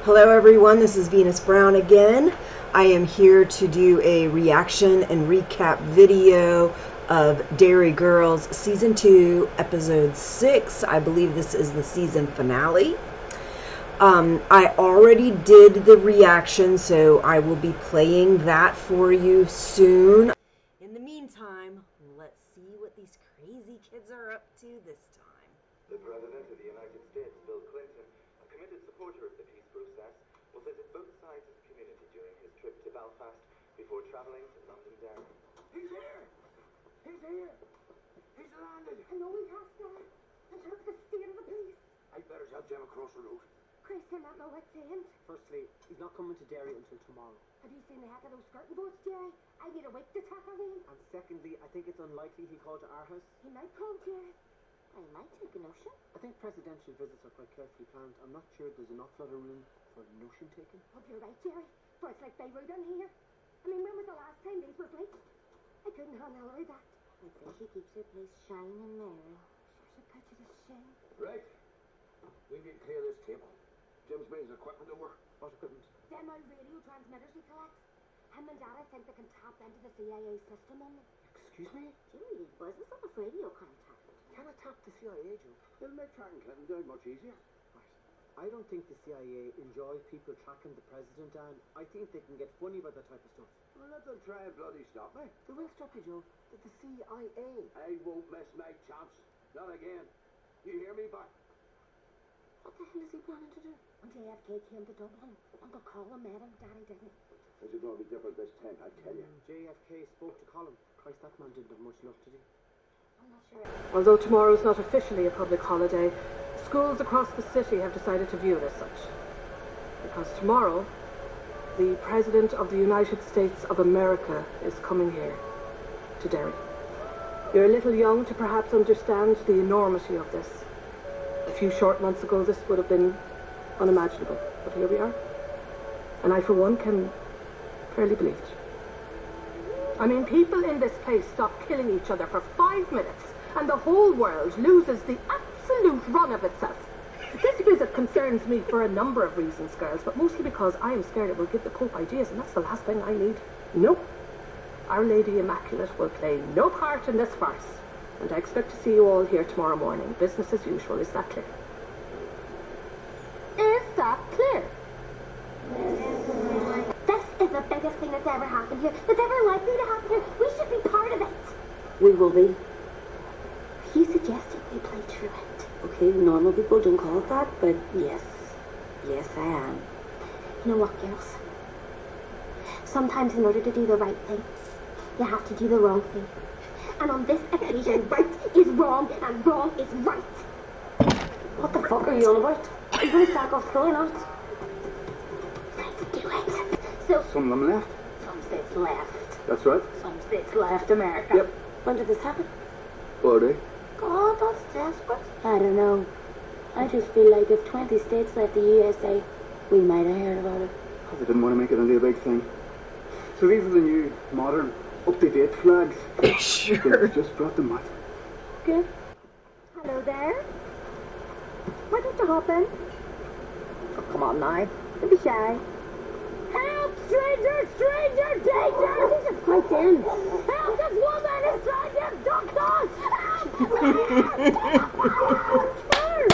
Hello everyone, this is Venus Brown again. I am here to do a reaction and recap video of Derry Girls Season 2, Episode 6. I believe this is the season finale. I already did the reaction, so I will be playing that for you soon. In the meantime, let's see what these crazy kids are up to this time. The President of the United States, Bill Clinton, a committed supporter of the peace process, will visit both sides of the community during his trip to Belfast before travelling to Londonderry. He's here! He's here! He's landed! I know he has, Dad. And look at the state of the police. I'd better tell Jim across the road. Chris cannot know what's saying. Firstly, he's not coming to Derry until tomorrow. Have you seen the heck of those skirting boards, Jerry? I need a week to tackle them. And secondly, I think it's unlikely he'll call to our house. He might call, Jerry. I might take a notion. I think presidential visits are quite carefully planned. I'm not sure there's an awful lot of room for notion taking. Hope you're right, Jerry. For it's like Beirut in here. I mean, when was the last time these were bleached? I couldn't handle all that. I'd say she keeps her place shining and merry. Sure, she put you to shame. Right. We need to clear this table. Jim's brings equipment over. What equipment? Them old radio transmitters he collects. Him and Dad, I think they can tap into the CIA system on them. Excuse me? Gee, wasn't some of radio contact? Can I tap the CIA, Joe? It'll make tracking Clinton down much easier. Right. I don't think the CIA enjoy people tracking the president down. I think they can get funny about that type of stuff. Well, let them try and bloody stop me. They will stop you, Joe. They're the CIA. I won't miss my chance. Not again. You hear me, Buck? What the hell is he planning to do? When JFK came to Dublin, Uncle Colin met him. Daddy didn't. Is it going to be different this time, I tell you? JFK spoke to Colin. Christ, that man didn't have much luck, did he? I'm not sure. Although tomorrow is not officially a public holiday, schools across the city have decided to view it as such. Because tomorrow, the President of the United States of America is coming here, to Derry. You're a little young to perhaps understand the enormity of this. A few short months ago, this would have been unimaginable, but here we are. And I, for one, can fairly believe it. I mean, people in this place stop killing each other for 5 minutes, and the whole world loses the absolute run of itself. This visit concerns me for a number of reasons, girls, but mostly because I am scared it will give the Pope ideas, and that's the last thing I need. Nope. Our Lady Immaculate will play no part in this farce, and I expect to see you all here tomorrow morning. Business as usual. Is that clear? Is that clear? This is the biggest thing that's ever happened here, that's ever likely to happen here. We should be part of it. We will be. You suggested we play truant. Okay, normal people don't call it that, but yes. Yes, I am. You know what, girls? Sometimes in order to do the right thing, you have to do the wrong thing. And on this occasion, right is wrong and wrong is right. What the fuck are you on about? Are you going to sack off school or not? Let's do it. So, Some of them left. some states left. That's right. Some states left America. Yep. When did this happen? Friday. God, that's desperate. I don't know. I just feel like if 20 states left the USA, we might have heard about it. They didn't want to make it into a big thing. So these are the new, modern, up-to-date flags. Sure. They just brought them out. Good. Hello there. Why don't you hop in? Oh, come on now. Don't be shy. Help! Stranger! Stranger! Danger! Jesus Christ, in! Help! This woman is trying to abduct us! Help! I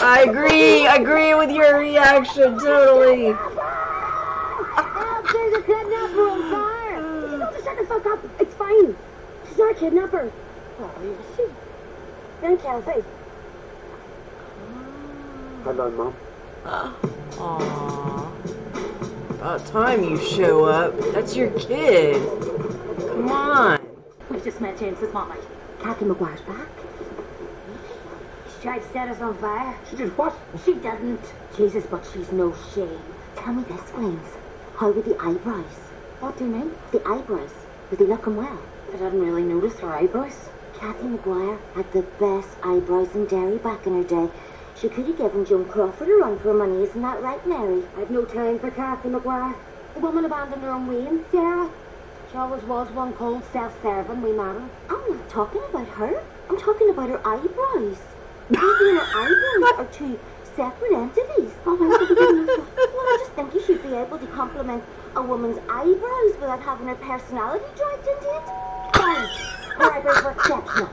agree with your reaction, totally. Help! There's a kidnapper on fire! You don't shut the fuck up! It's fine! She's not a kidnapper! Oh, is she? Then Kelsey. Hello, Mom. Aww. About time you show up. That's your kid. Come on. We just met James's mama. Kathy McGuire's back. She tried to set us on fire. She did what? She didn't. Jesus, but she's no shame. Tell me this, Wings. How were the eyebrows? What do you mean? The eyebrows. Were they looking well? I didn't really notice her eyebrows. Kathy McGuire had the best eyebrows in Derry back in her day. She could have given Joan Crawford a run for her money, isn't that right, Mary? I've no time for Kathy McGuire. The woman abandoned her own way, Sarah. She always was one cold, self-serving wee madam. I'm not talking about her. I'm talking about her eyebrows. Maybe her eyebrows are two separate entities. Oh, my goodness. Well, I just think you compliment a woman's eyebrows without having her personality dragged into it? Fine. Her eyebrows were exceptional.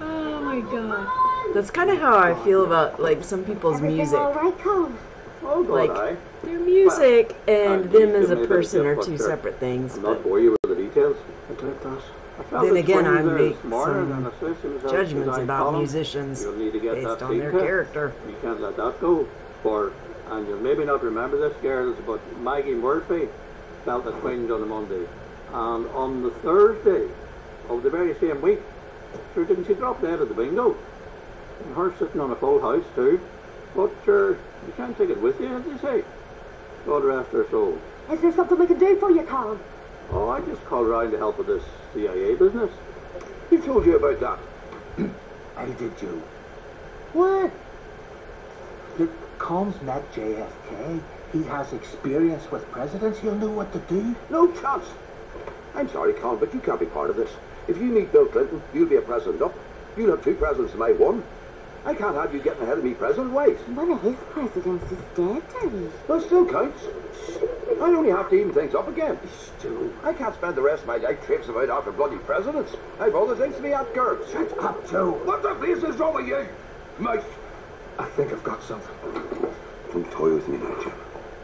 Oh my god. That's kind of how I feel about like some people's Everything music. all right, Colin? Oh, God, Like aye. their music and them as a maybe person are just two what they're- separate things. I'm But not bore you with the details. I doubt that. I felt then the again, I twins there make this morning and some I says to myself, judgments "Should I about call 'em? musicians You'll need to get based that on seat their cut. character. You can't let that go. And you'll maybe not remember this, girls, but Maggie Murphy felt a twinge on the Monday. And on the Thursday of the very same week, sure, didn't she drop dead at the bingo? And her sitting on a full house too. But sure, you can't take it with you, as they say. God rest her soul. Is there something we can do for you, Colin? Oh, I just called round to help with this CIA business. Who told you about that? I did you. What? Look, Combs met JFK. He has experience with presidents. He'll know what to do. No chance. I'm sorry, Colin, but you can't be part of this. If you meet Bill Clinton, you'll be a president up. You'll have two presidents to my one. I can't have you getting ahead of me president-wise. One of his presidents is dead, Daddy. Well, still counts. I only have to even things up again. Stu. I can't spend the rest of my life traipsing about after bloody presidents. I've other things to be at, girls. Shut up, Joe. What the place is wrong with you? Mate. I think I've got something. Don't toy with me now, Jim.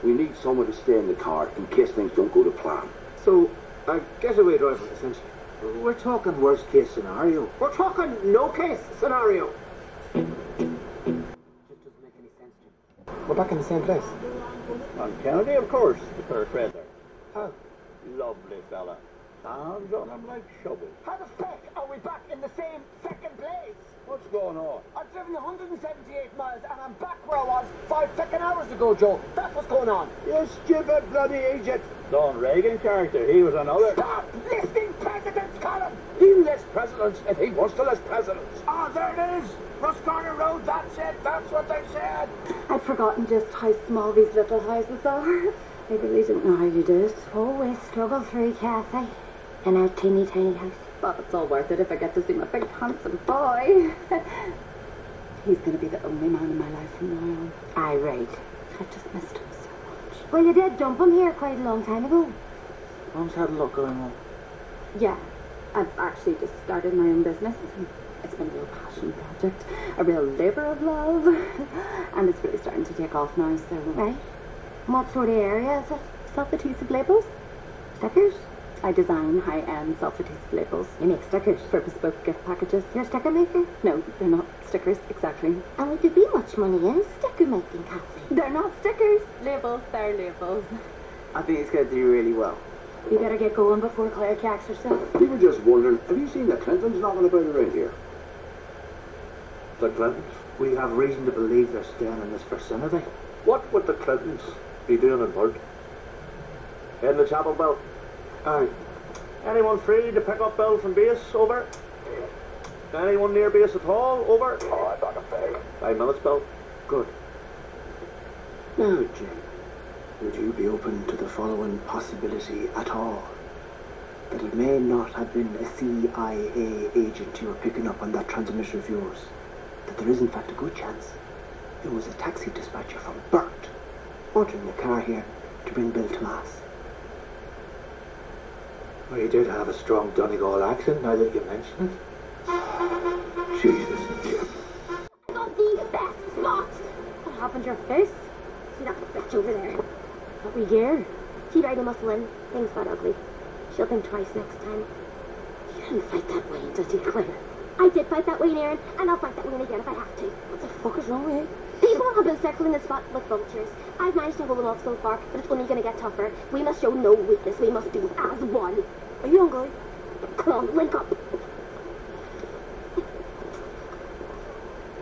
We need someone to stay in the car in case things don't go to plan. So, getaway driver, essentially. We're talking worst case scenario. We're talking no case scenario. Just doesn't make any sense, Jim. We're back in the same place. On Kennedy, of course, the third feather. How? Lovely fella. Hands on him like shovels. How the fuck are we back in the same second place? What's going on? I've driven 178 miles and I'm back where I was 5 fucking hours ago, Joe. That's what's going on. You stupid bloody idiot. Don Reagan character, he was another. Stop listing presidents, Colin! He lists presidents if he wants to list presidents. Ah, there it is! Roscarna Road, that's it, that's what they said! I'd forgotten just how small these little houses are. I really don't know how you do it. Oh, we struggle through, Kathy. In our teeny tiny house. But it's all worth it if I get to see my big handsome boy. He's going to be the only man in my life from now on. Aye, right. I've just missed him so much. Well, you did dump him here quite a long time ago. Mom's had a lot going on. Yeah, I've actually just started my own business. It's been a real passion project, a real labour of love, and it's really starting to take off now, so... Right. What sort of area is it? Self-adhesive labels? Stickers? I design high-end self-adhesive labels. You make stickers. For bespoke gift packages. You're a sticker maker? No, they're not stickers, exactly. And would there be much money in sticker making, Kathy? They're not stickers. Labels, they're labels. I think it's going to do really well. You better get going before Claire cacks herself. We were just wondering, have you seen the Clintons knocking about around here? The Clintons? We have reason to believe they're staying in this vicinity. What would the Clintons be doing in Burt? In the chapel belt? Aye. Anyone free to pick up Bill from base? Over. Anyone near base at all? Over. Oh, I thought a fag. 5 minutes, Bill. Good. Now, Jim, would you be open to the following possibility at all? That it may not have been a CIA agent you were picking up on that transmitter of yours. That there is in fact a good chance it was a taxi dispatcher from Burt ordering a car here to bring Bill to Mass. Well, he did have a strong Donegal accent, now that you mention it. Jesus, Jim. Got the best spot. What happened to your face? See that bitch over there? What we gear? She tried to muscle in. Things got ugly. She'll think twice next time. You didn't fight that way, did you, Claire? I did fight that way, Aaron, and I'll fight that way again if I have to. What the fuck is wrong with you? People have been circling the spot with vultures. I've managed to hold them off so far, but it's only going to get tougher. We must show no weakness. We must do as one. Are you hungry? Come on, link up.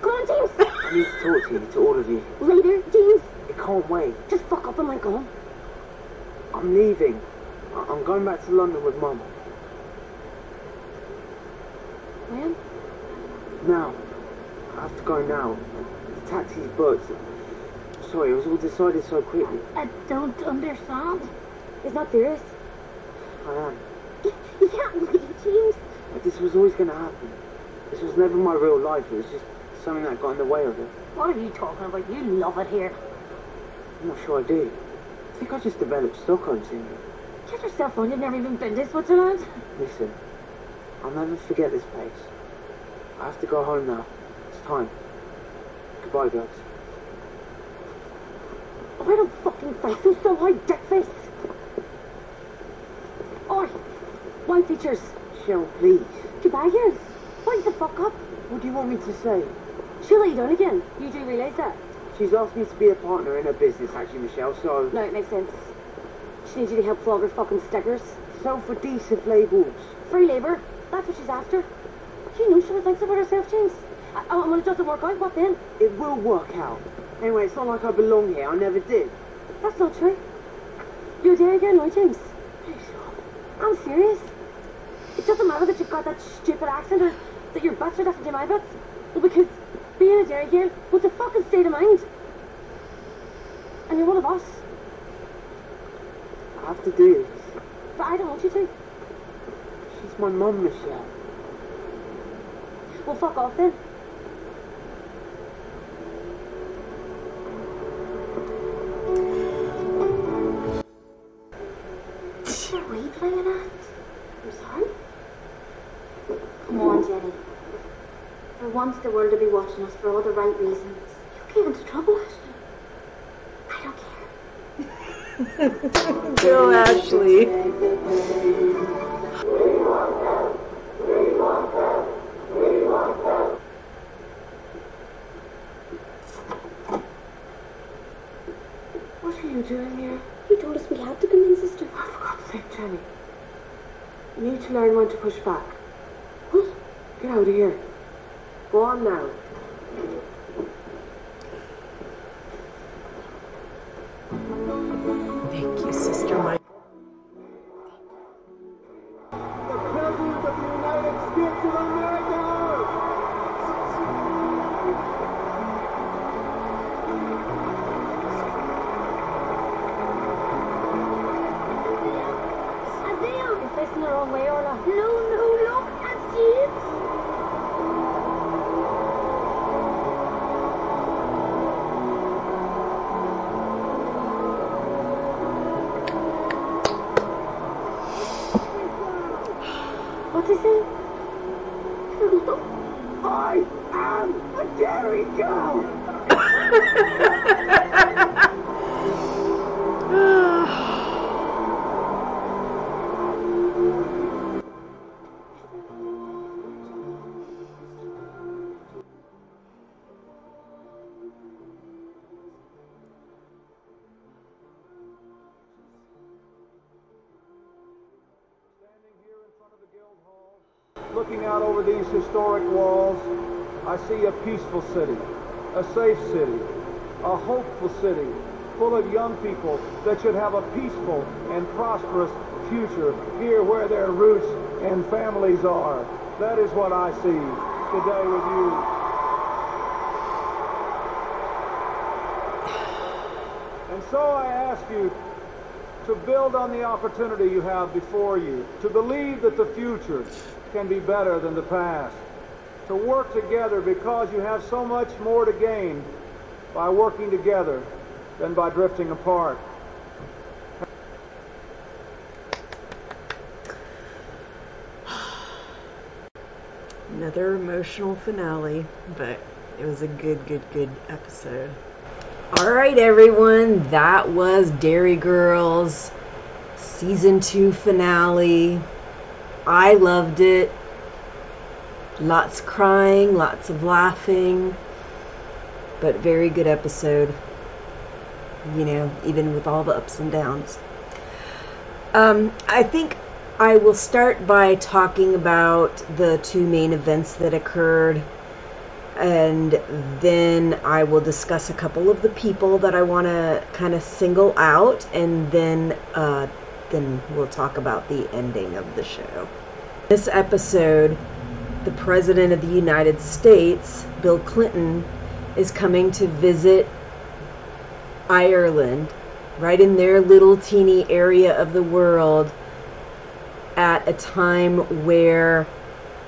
Come on, James. I need to talk to you, to all of you. Later, James. I can't wait. Just fuck up and link on. I'm leaving. I'm going back to London with Mum. When? Now. I have to go now. The taxi's booked. Sorry, it was all decided so quickly. I don't understand. He's not serious. I am. You can't leave, James. But this was always going to happen. This was never my real life. It was just something that got in the way of it. What are you talking about? You love it here. I'm not sure I do. think I just developed Stockholm syndrome. Get yourself on, you've never even been to Switzerland. Listen, I'll never forget this place. I have to go home now. It's time. Goodbye, girls. Oh, I don't fucking face you, so high dickface. Oi, white teachers. Cheryl, please. Goodbye, girls. Wake the fuck up. What do you want me to say? She'll let you down again. You do realise that? She's asked me to be a partner in her business, actually, Michelle, so... No, it makes sense. She needs you to help flog her fucking stickers. Sell for decent labels. Free labour. That's what she's after. You know she thinks about herself, James. And when it doesn't work out, what then? It will work out. Anyway, it's not like I belong here. I never did. That's not true. You're there again, right, James? I'm serious. It doesn't matter that you've got that stupid accent or that your butts are different to my butts. Well, because being a Derry girl was a fucking state of mind. And you're one of us. I have to do this. But I don't want you to. She's my mum, Michelle. Well, fuck off then. Are we playing at? I'm sorry? Come on, Jenny. For once the world will be watching us for all the right reasons. You'll get into trouble, Ashley. I don't care. Go, Ashley. What are you doing here? You told us we had to come in, sister. Oh, for God's sake, Jenny. You need to learn when to push back. What? Get out of here. Go on now. Thank you, Sister Mike. The President of the United States of America! Adele! You're facing the wrong way, Orla. No, look, that's it. What's he saying? I am a Derry Girl! Looking out over these historic walls, I see a peaceful city, a safe city, a hopeful city, full of young people that should have a peaceful and prosperous future here where their roots and families are. That is what I see today with you. And so I ask you to build on the opportunity you have before you, to believe that the future can be better than the past, to work together because you have so much more to gain by working together than by drifting apart. Another emotional finale, but it was a good episode. Alright everyone, that was Derry Girls Season 2 finale. I loved it. Lots crying, lots of laughing, but very good episode. You know, even with all the ups and downs. I think I will start by talking about the two main events that occurred, and then I will discuss a couple of the people that I want to kind of single out, and then we'll talk about the ending of the show. This episode, the President of the United States, Bill Clinton, is coming to visit Ireland, right in their little teeny area of the world, at a time where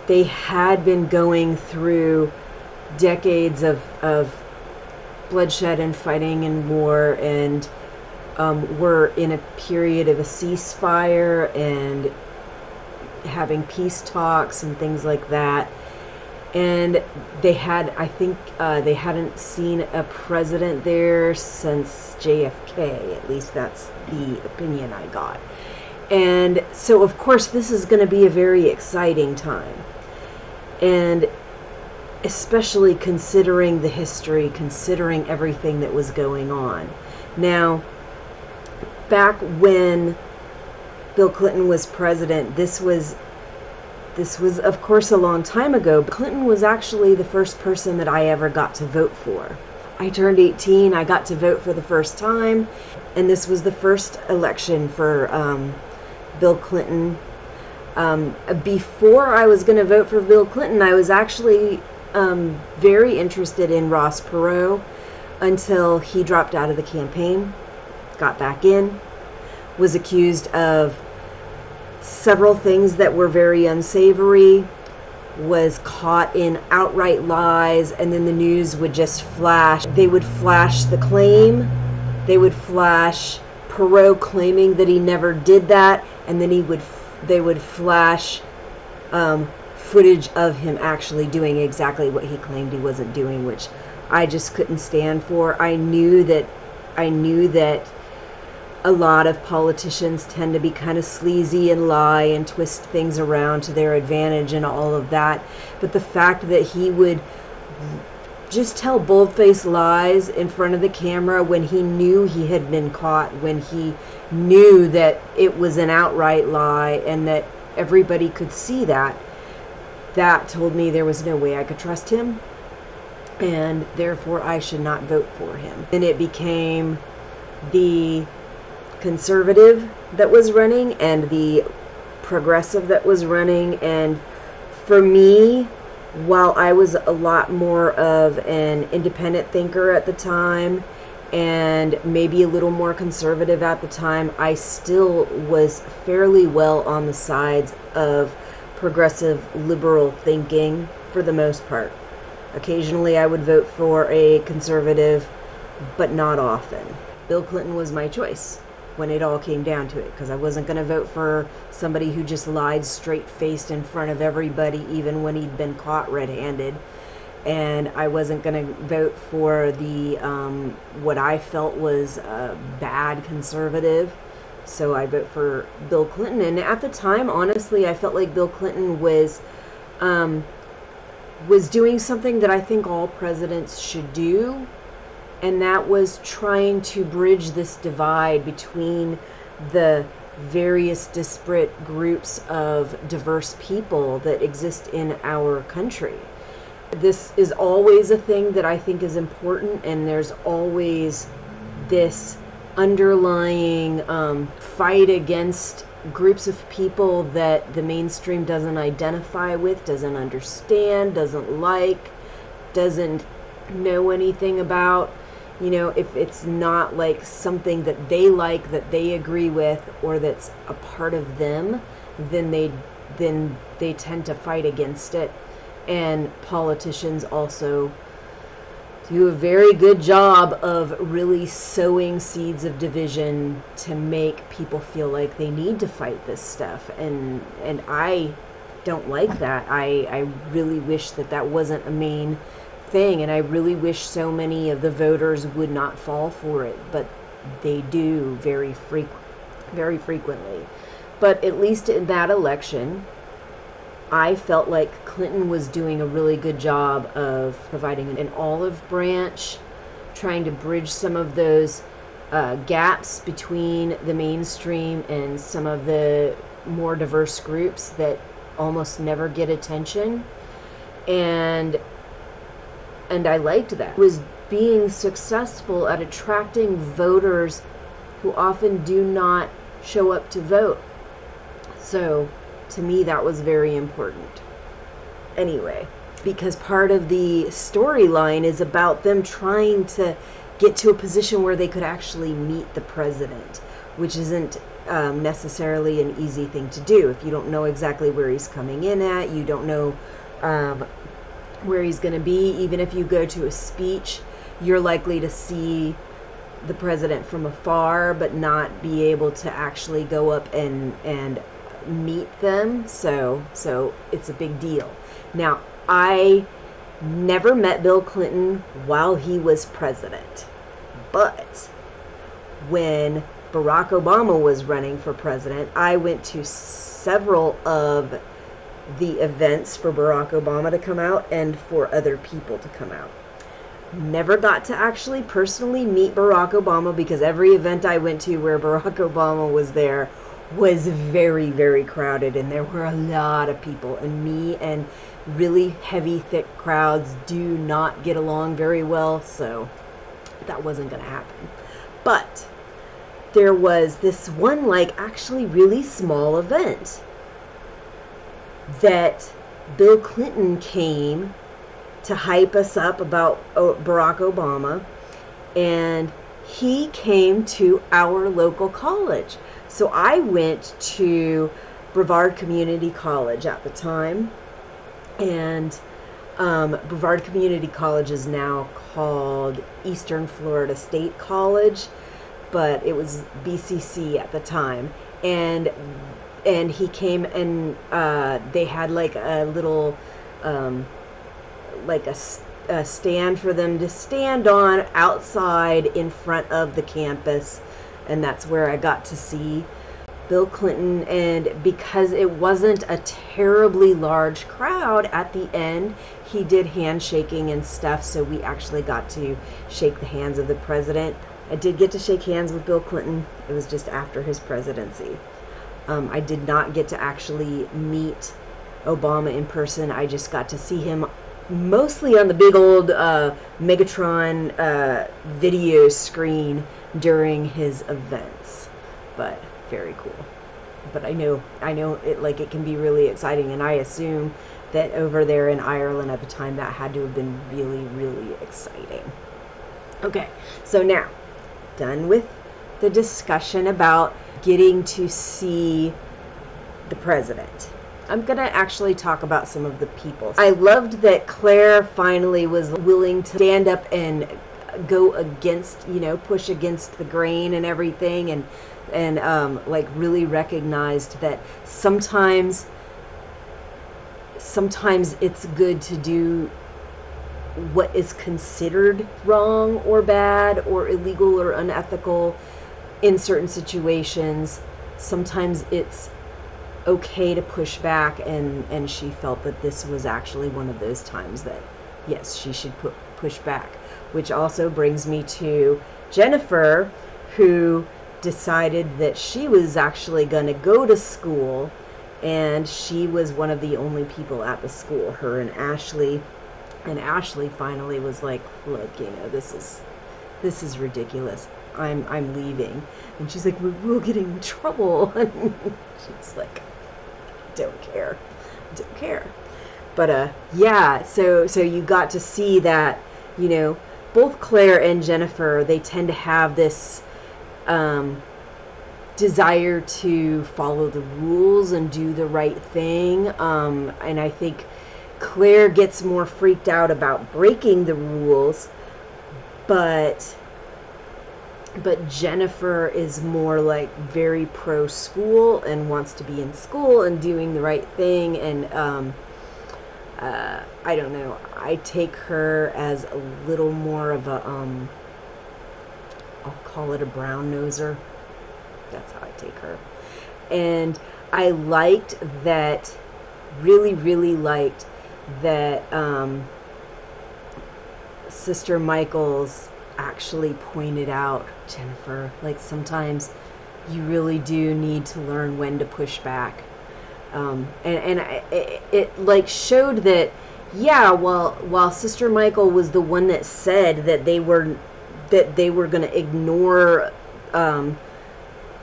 they had been going through decades of bloodshed and fighting and war, and were in a period of a ceasefire and having peace talks and things like that. And they had, I think, they hadn't seen a president there since JFK. At least that's the opinion I got. And so, of course, this is going to be a very exciting time. And especially considering the history, considering everything that was going on. Now, back when Bill Clinton was president, this was of course a long time ago. Clinton was actually the first person that I ever got to vote for. I turned 18, I got to vote for the first time, and this was the first election for Bill Clinton. Before I was going to vote for Bill Clinton, I was actually very interested in Ross Perot until he dropped out of the campaign, got back in, was accused of several things that were very unsavory, was caught in outright lies, and then the news would just flash. They would flash the claim, they would flash Perot claiming that he never did that, and then they would flash footage of him actually doing exactly what he claimed he wasn't doing, which I just couldn't stand for. I knew that a lot of politicians tend to be kind of sleazy and lie and twist things around to their advantage and all of that. But the fact that he would just tell bold-faced lies in front of the camera when he knew he had been caught, when he knew that it was an outright lie and that everybody could see that, that told me there was no way I could trust him, and therefore I should not vote for him. And it became the conservative that was running and the progressive that was running. And for me, while I was a lot more of an independent thinker at the time and maybe a little more conservative at the time, I still was fairly well on the sides of progressive liberal thinking for the most part. Occasionally I would vote for a conservative, but not often. Bill Clinton was my choice when it all came down to it, because I wasn't going to vote for somebody who just lied straight-faced in front of everybody, even when he'd been caught red-handed. And I wasn't going to vote for the what I felt was a bad conservative. So I vote for Bill Clinton. And at the time, honestly, I felt like Bill Clinton was doing something that I think all presidents should do, and that was trying to bridge this divide between the various disparate groups of diverse people that exist in our country. This is always a thing that I think is important, and there's always this underlying fight against groups of people that the mainstream doesn't identify with, doesn't understand, doesn't like, doesn't know anything about. You know, if it's not like something that they like, that they agree with, or that's a part of them, then they tend to fight against it. And politicians also do a very good job of really sowing seeds of division to make people feel like they need to fight this stuff. And I don't like that. I really wish that wasn't a main thing, and I really wish so many of the voters would not fall for it, but they do very frequently. But at least in that election, I felt like Clinton was doing a really good job of providing an olive branch, trying to bridge some of those gaps between the mainstream and some of the more diverse groups that almost never get attention. And I liked that. He was being successful at attracting voters who often do not show up to vote. So to me, that was very important. Anyway, because part of the storyline is about them trying to get to a position where they could actually meet the president, which isn't necessarily an easy thing to do. If you don't know exactly where he's coming in at, you don't know where he's going to be. Even if you go to a speech, you're likely to see the president from afar, but not be able to actually go up and meet them. So it's a big deal. Now, I never met Bill Clinton while he was president, but when Barack Obama was running for president, I went to several of the events for Barack Obama to come out and for other people to come out. Never got to actually personally meet Barack Obama because every event I went to where Barack Obama was there was very, very crowded, and there were a lot of people, and me and really heavy, thick crowds do not get along very well, so that wasn't going to happen. But there was this one, like, actually really small event that Bill Clinton came to hype us up about Barack Obama, and he came to our local college. So I went to Brevard Community College at the time, and Brevard Community College is now called Eastern Florida State College, but it was BCC at the time. And he came, and they had like a little like a stand for them to stand on outside in front of the campus, and that's where I got to see Bill Clinton. And because it wasn't a terribly large crowd at the end, he did handshaking and stuff, so we actually got to shake the hands of the president. I did get to shake hands with Bill Clinton. It was just after his presidency. I did not get to actually meet Obama in person. I just got to see him mostly on the big old Megatron video screen during his events. But very cool. But I know it can be really exciting, and I assume that over there in Ireland at the time that had to have been really, really exciting. Okay, so now, done with the discussion about getting to see the president. I'm going to actually talk about some of the people. I loved that Claire finally was willing to stand up and go against, push against the grain and everything, and like really recognized that sometimes it's good to do what is considered wrong or bad or illegal or unethical in certain situations. Sometimes it's okay to push back, and she felt that this was actually one of those times that, yes, she should push back. Which also brings me to Jennifer, who decided that she was actually going to go to school, and she was one of the only people at the school, her and Ashley. And Ashley finally was like, look, this is ridiculous. I'm leaving. And she's like, we'll get in trouble. And she's like, don't care. But yeah, so you got to see that, both Claire and Jennifer, they tend to have this desire to follow the rules and do the right thing. And I think Claire gets more freaked out about breaking the rules, but Jennifer is more like very pro school and wants to be in school and doing the right thing. And I don't know, I take her as a little more of a I'll call it a brown noser. That's how I take her. And I liked that, really liked that Sister Michaels actually pointed out, Jennifer, like, sometimes you really do need to learn when to push back. It like showed that, yeah, while Sister Michael was the one that said that they were going to ignore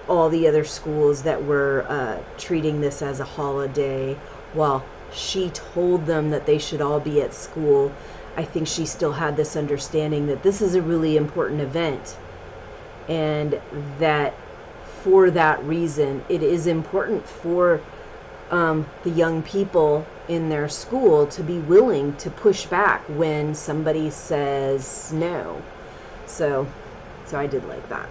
all the other schools that were treating this as a holiday, while she told them that they should all be at school, I think she still had this understanding that this is a really important event, and that for that reason it is important for the young people in their school to be willing to push back when somebody says no. So So I did like that.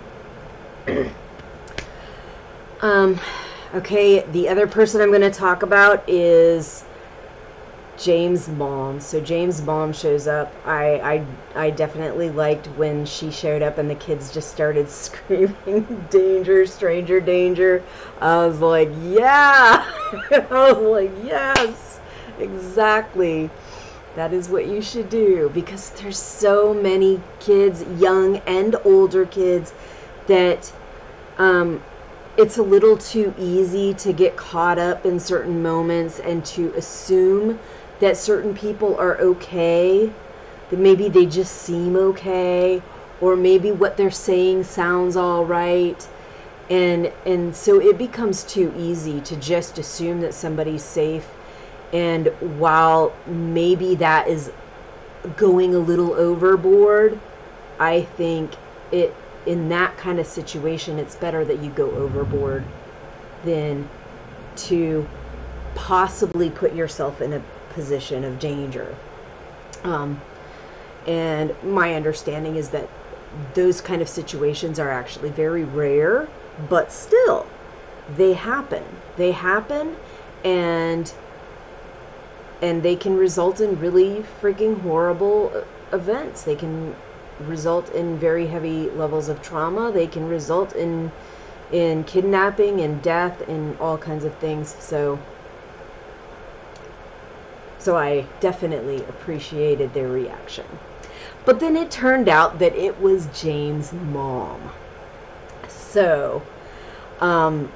Okay, the other person I'm going to talk about is James' mom. So James' mom shows up. I definitely liked when she showed up and the kids just started screaming, "Danger, stranger, danger." I was like, yeah. I was like, yes, exactly. That is what you should do, because there's so many kids, young and older kids, that it's a little too easy to get caught up in certain moments and to assume that certain people are okay, that maybe they just seem okay, or maybe what they're saying sounds all right. And so it becomes too easy to just assume that somebody's safe. And while maybe that is going a little overboard, I think in that kind of situation, it's better that you go overboard than to possibly put yourself in a position of danger. And my understanding is that those kind of situations are actually very rare, but still, they happen. They happen, and they can result in really freaking horrible events. They can result in very heavy levels of trauma. They can result in kidnapping and death and all kinds of things. So I definitely appreciated their reaction. But then it turned out that it was James' mom. So, and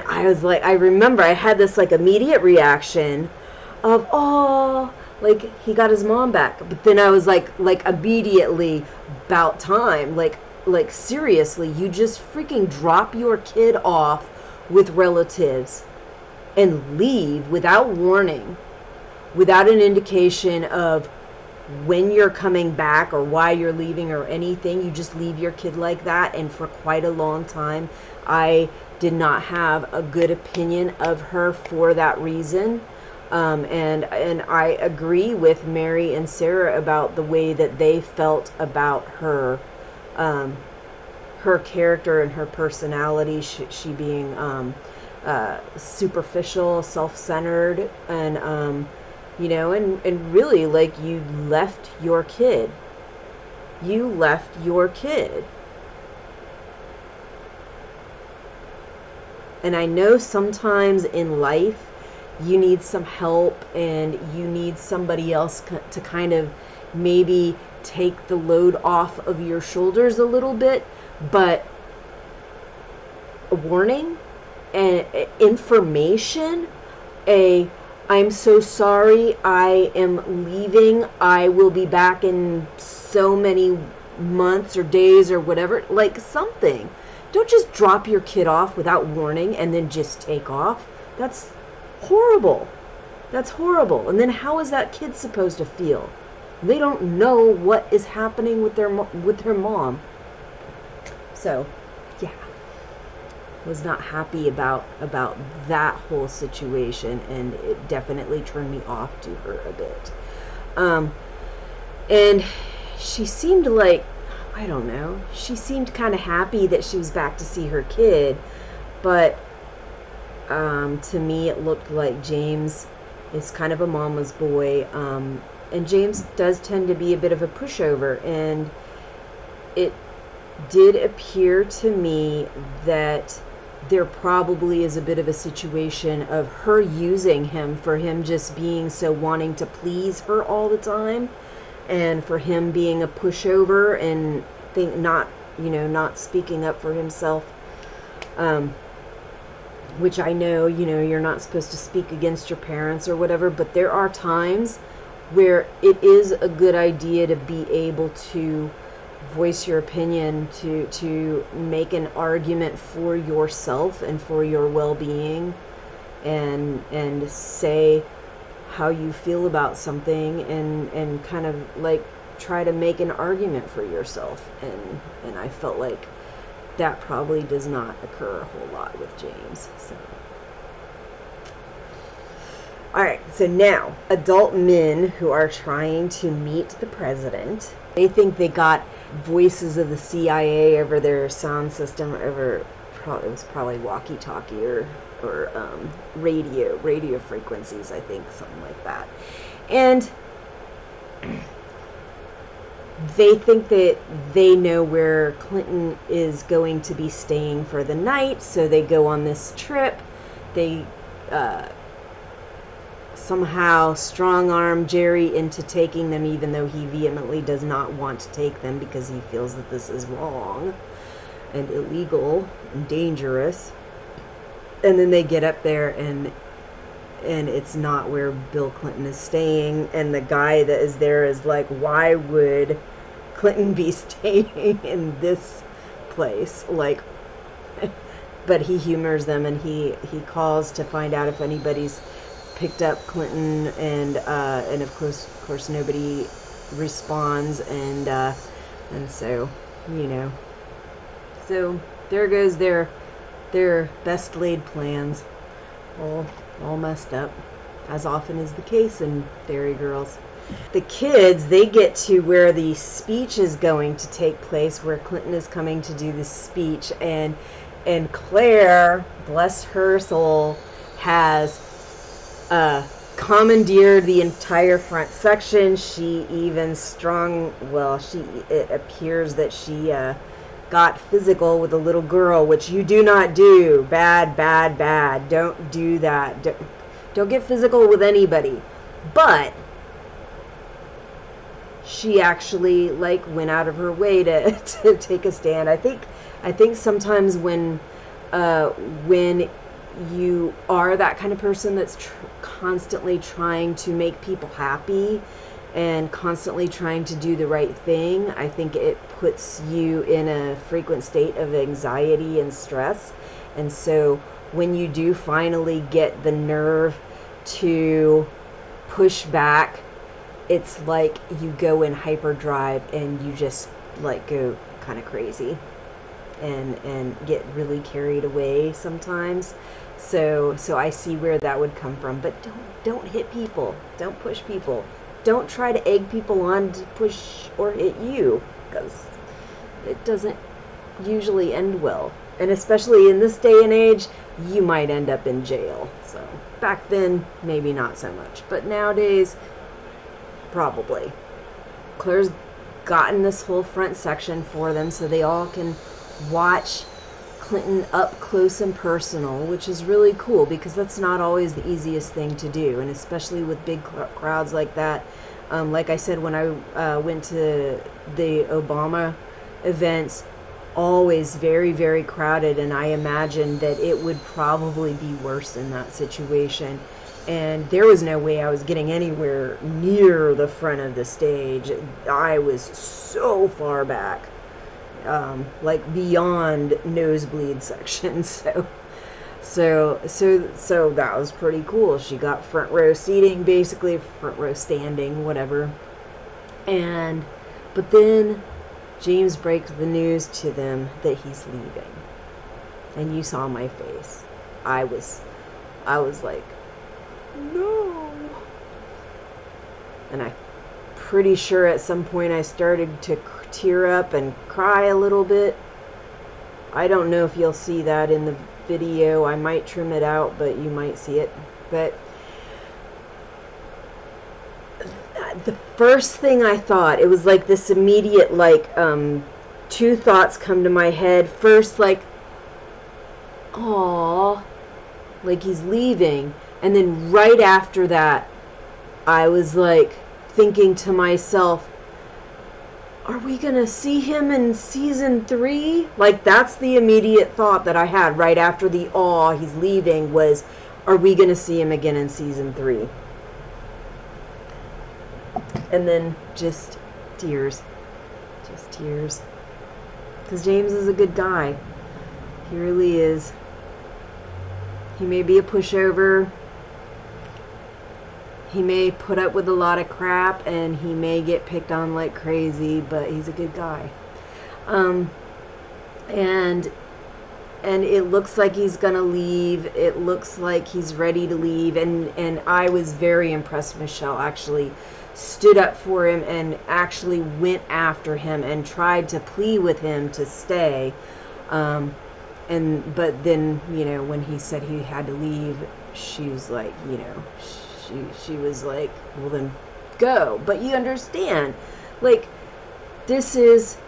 I was like, I remember I had this like immediate reaction of, oh, like he got his mom back. But then I was like immediately, about time, like seriously, you just freaking drop your kid off with relatives and leave without warning, without an indication of when you're coming back or why you're leaving or anything. You just leave your kid like that. And for quite a long time, I did not have a good opinion of her for that reason. And I agree with Mary and Sarah about the way that they felt about her, her character and her personality. She being superficial, self-centered, and you know, and really, like, you left your kid. You left your kid. And I know sometimes in life you need some help and you need somebody else to kind of maybe take the load off of your shoulders a little bit, but a warning and information, I'm so sorry, I am leaving, I will be back in so many months or days or whatever, like something. Don't just drop your kid off without warning and then just take off. That's horrible. That's horrible. And then how is that kid supposed to feel? They don't know what is happening with their mom. So, yeah. Was not happy about that whole situation, and it definitely turned me off to her a bit. And she seemed like, I don't know, she seemed kind of happy that she was back to see her kid, but to me it looked like James is kind of a mama's boy, and James does tend to be a bit of a pushover, and it did appear to me that there probably is a bit of a situation of her using him, for him just being so wanting to please her all the time, and for him being a pushover and not speaking up for himself, which I know, you're not supposed to speak against your parents or whatever, but there are times where it is a good idea to be able to voice your opinion, to make an argument for yourself and for your well-being, and say how you feel about something, and kind of like try to make an argument for yourself. And I felt like that probably does not occur a whole lot with James. So, alright, so now, adult men who are trying to meet the president, they think they got voices of the CIA over their sound system, over it was probably walkie-talkie or radio frequencies, I think, something like that. And they think that they know where Clinton is going to be staying for the night, so they go on this trip. They somehow strong-arm Jerry into taking them, even though he vehemently does not want to take them because he feels that this is wrong and illegal and dangerous. And then they get up there, and it's not where Bill Clinton is staying, and the guy that is there is like, why would Clinton be staying in this place? Like, but he humors them, and he calls to find out if anybody's picked up Clinton, and of course nobody responds, and so, you know, so there goes their best laid plans, all messed up, as often is the case in Derry Girls. The kids, they get to where the speech is going to take place, where Clinton is coming to do this speech, and Claire, bless her soul, has commandeered the entire front section. She even it appears that she got physical with a little girl, which you do not do. Bad. Don't do that. Don't get physical with anybody. But she actually went out of her way to take a stand. I think sometimes when you are that kind of person that's constantly trying to make people happy and constantly trying to do the right thing, I think it puts you in a frequent state of anxiety and stress. And so when you do finally get the nerve to push back, it's like you go in hyperdrive and you just go kind of crazy and get really carried away sometimes. So I see where that would come from. But don't hit people. Don't push people. Don't try to egg people on to push or hit you, because it doesn't usually end well. And especially in this day and age, you might end up in jail. So back then, maybe not so much. But nowadays, probably. Claire's gotten this whole front section for them so they all can watch Clinton up close and personal, which is really cool, because that's not always the easiest thing to do, and especially with big crowds like that. Like I said, when I went to the Obama events, always very, very crowded, and I imagined that it would probably be worse in that situation. And there was no way I was getting anywhere near the front of the stage. I was so far back, beyond nosebleed section. So that was pretty cool. She got front row seating, basically front row standing, whatever. But then James breaks the news to them that he's leaving, and you saw my face. I was like, no. And I'm pretty sure at some point I started to tear up and cry a little bit. I don't know if you'll see that in the video. I might trim it out, but you might see it. But the first thing I thought, it was like this immediate, two thoughts come to my head. First, aww, he's leaving. And then right after that, I was thinking to myself, are we going to see him in season 3? That's the immediate thought that I had right after the aw, he's leaving, was, are we going to see him again in season 3? And then just tears. Just tears. Because James is a good guy. He really is. He may be a pushover. He may put up with a lot of crap, and he may get picked on like crazy, but he's a good guy. And it looks like he's gonna leave. It looks like he's ready to leave, and I was very impressed. Michelle actually stood up for him and actually went after him and tried to plead with him to stay. But then, you know, when he said he had to leave, she was like, you know, she was like, well then go. But you understand, like, this is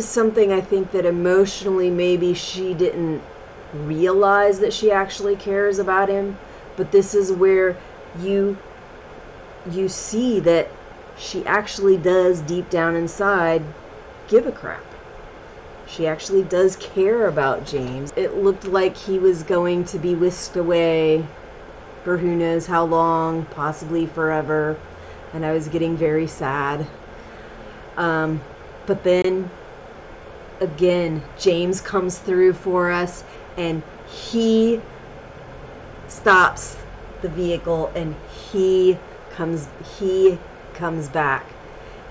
something I think that emotionally maybe she didn't realize that she actually cares about him, but this is where you see that she actually does deep down inside give a crap. She actually does care about James. It looked like he was going to be whisked away for who knows how long, possibly forever, and I was getting very sad. But then again, James comes through for us, and he stops the vehicle, and he comes back,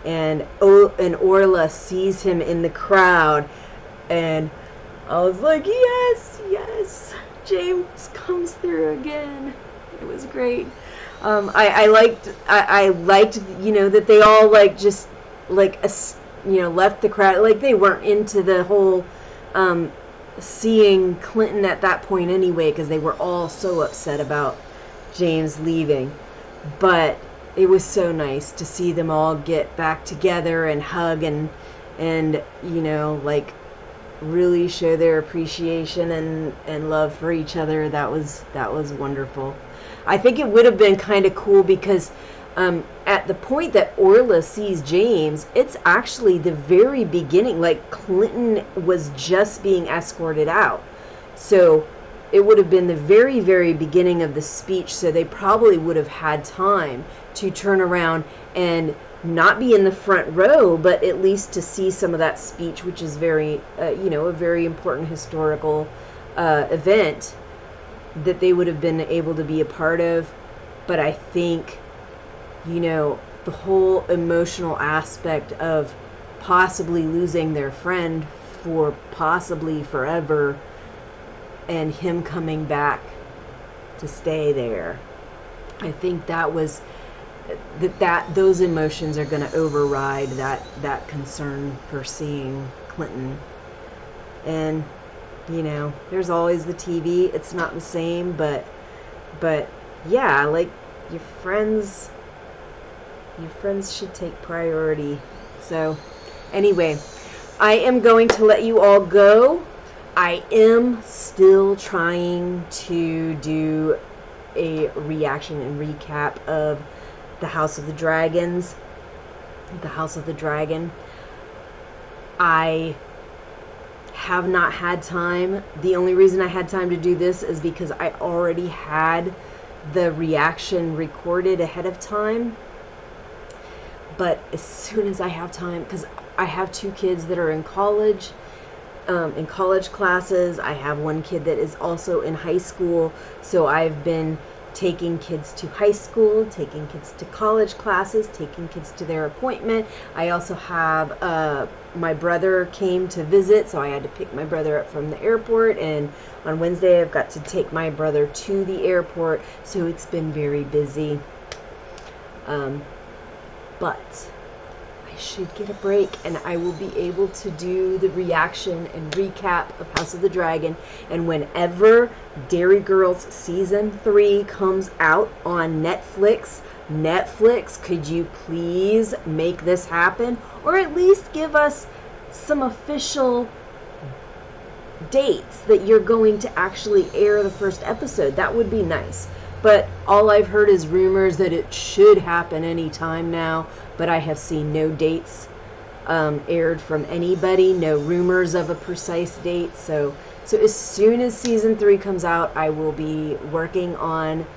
and Orla sees him in the crowd, and I was like, yes, James comes through again. It was great. I liked, you know, that they all like just like you know, left the crowd, like they weren't into the whole seeing Clinton at that point anyway, because they were all so upset about James leaving. But it was so nice to see them all get back together and hug and you know, like really show their appreciation and love for each other. That was wonderful. I think it would have been kind of cool because at the point that Orla sees James, it's actually the very beginning, like Clinton was just being escorted out. So it would have been the very, very beginning of the speech, so they probably would have had time to turn around and not be in the front row, but at least to see some of that speech, which is very, you know, a very important historical event that they would have been able to be a part of. But I think, you know, the whole emotional aspect of possibly losing their friend for possibly forever and him coming back to stay there, I think that was that those emotions are going to override that concern for seeing Clinton. And you know, there's always the TV. It's not the same, but yeah, like your friends should take priority. So anyway, I am going to let you all go. I am still trying to do a reaction and recap of the House of the Dragon. I have not had time. The only reason I had time to do this is because I already had the reaction recorded ahead of time. But as soon as I have time, because I have 2 kids that are in college classes. I have one kid that is also in high school, so I've been taking kids to high school, taking kids to college classes, taking kids to their appointment. I also have my brother came to visit, so I had to pick my brother up from the airport, and on Wednesday I've got to take my brother to the airport, so it's been very busy. But I should get a break, and I will be able to do the reaction and recap of House of the Dragon. And whenever Derry Girls Season 3 comes out on Netflix, could you please make this happen? Or at least give us some official dates that you're going to actually air the first episode. That would be nice. But all I've heard is rumors that it should happen any time now, but I have seen no dates aired from anybody, no rumors of a precise date. So as soon as Season 3 comes out, I will be working on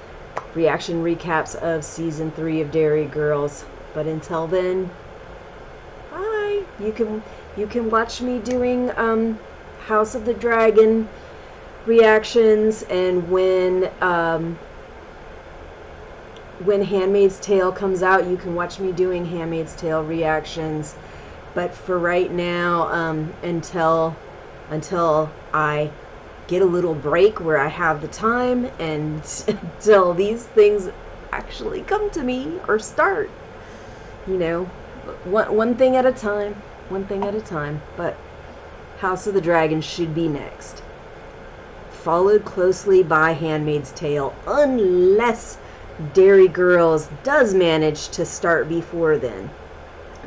reaction recaps of Season 3 of Derry Girls. But until then, bye. You can watch me doing House of the Dragon reactions, and when Handmaid's Tale comes out, you can watch me doing Handmaid's Tale reactions. But for right now, until I get a little break where I have the time, and until these things actually come to me or start. You know, one thing at a time. One thing at a time. But House of the Dragon should be next. Followed closely by Handmaid's Tale, unless Derry Girls does manage to start before then.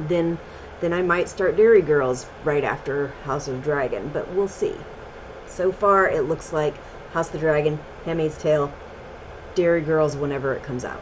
Then I might start Derry Girls right after House of Dragon, but we'll see. So far, it looks like House of the Dragon, Handmaid's Tale, Derry Girls whenever it comes out.